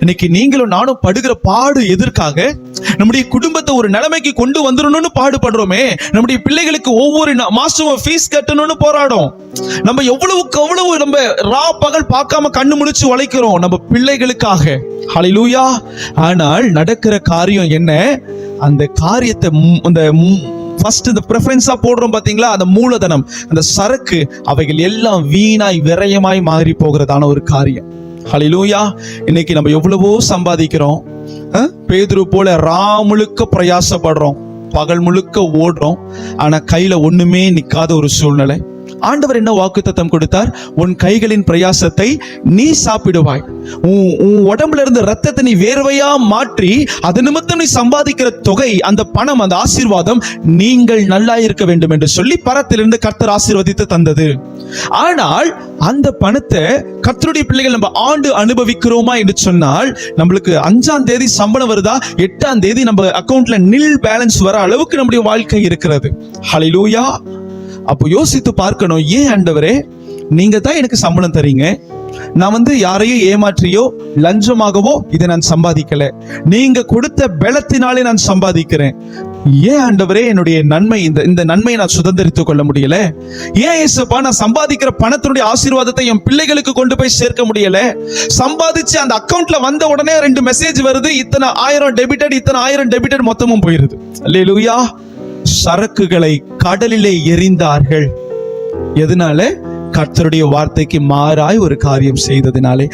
இன்னைக்கு நீங்களும் நானும் படுகிற பாடு எதற்காக? நம்முடைய குடும்பத்தை ஒரு நிலைமைக்கு கொண்டு வந்துடணும்னு பாடுபடுறோமே. நம்முடைய பிள்ளைகளுக்கு ஒவ்வொரு மாசமும் ஃபீஸ் கட்டணும்னு போராடும். நம்ம எவ்வளவுக்கு அவ்வளவு நம்ம ரா பகல் பார்க்காம கண்ணு முழிச்சு உழைக்கிறோம் நம்ம பிள்ளைகளுக்காக. ஹல்லேலூயா. ஆனால் நடக்கிற காரியம் என்ன? அந்த காரியத்தை அந்த ஃபர்ஸ்ட் இந்த பிரெஃபரன்ஸா போடுறோம் பாத்தீங்களா, அந்த மூலதனம், அந்த சரக்கு, அவைகள் எல்லாம் வீணாய் விரயமாய் மாறி போகிறதான ஒரு காரியம். ஹல்லேலூயா. இன்னைக்கு நம்ம எவ்வளவோ சம்பாதிக்கிறோம். பேதுரு போல ரா முழுக்க பிரயாசப்படுறோம், பகல் முழுக்க ஓடுறோம். ஆனா கையில ஒண்ணுமே நிக்காத ஒரு சூழ்நிலை. ஆண்டவர் என்ன வாக்குத்தத்தம் கொடுத்தார்? உன் கைகளின் பிரயாசத்தை நீ சாப்பிடுவாய். உன் உடம்புல இருந்து ரத்தத்தை நீ வேர்வையா மாற்றி அது நிமித்தம் நீ சம்பாதிக்கிற தொகை, அந்த பணம், அந்த ஆசீர்வாதம் நீங்கள் நல்லா இருக்க வேண்டும் என்று சொல்லி பரத்திலிருந்து கர்த்தர் ஆசீர்வதித்து தந்தது. ஆனால் அந்த பணத்தை கர்த்தருடைய பிள்ளைகள் நம்ம ஆண்டு அனுபவிக்கிறோமா என்று சொன்னால், நம்மளுக்கு 5ஆம் தேதி சம்பளம் வருதா, 8ஆம் தேதி நம்ம அக்கௌண்ட்ல நில் பேலன்ஸ் வர அளவுக்கு நம்முடைய வாழ்க்கை இருக்கிறது. ஹல்லேலூயா. அப்போ யோசித்து பார்க்கணும், ஏன் ஆண்டவரே நீங்க தான் எனக்கு சம்பளம் தரீங்க, நான் யாரையும் ஏமாற்றியோ லஞ்சமாகவோ இதை நான் சம்பாதிக்கல, நீங்க கொடுத்த பலத்தினாலே நான் சம்பாதிக்கிறேன். ஏன் ஆண்டவரே என்னுடைய நன்மை, இந்த நன்மையை நான் சுதந்திரித்துக் கொள்ள முடியல? ஏன் இயேசுப்பா நான் சம்பாதிக்கிற பணத்தினுடைய ஆசீர்வாதத்தை என் பிள்ளைகளுக்கு கொண்டு போய் சேர்க்க முடியல? சம்பாதிச்சு அந்த அக்கௌண்ட்ல வந்த உடனே 2 மெசேஜ் வருது, இத்தனை 1000 டெபிட்டட், இத்தனை 1000 டெபிட்டட், மொத்தமும் போயிருது. அல்லேலூயா. சரக்குகளை கடலிலே எறிந்தார்கள். எதனால? கர்த்தருடைய வார்த்தைக்கு மாறாய் ஒரு காரியம் செய்ததினாலே.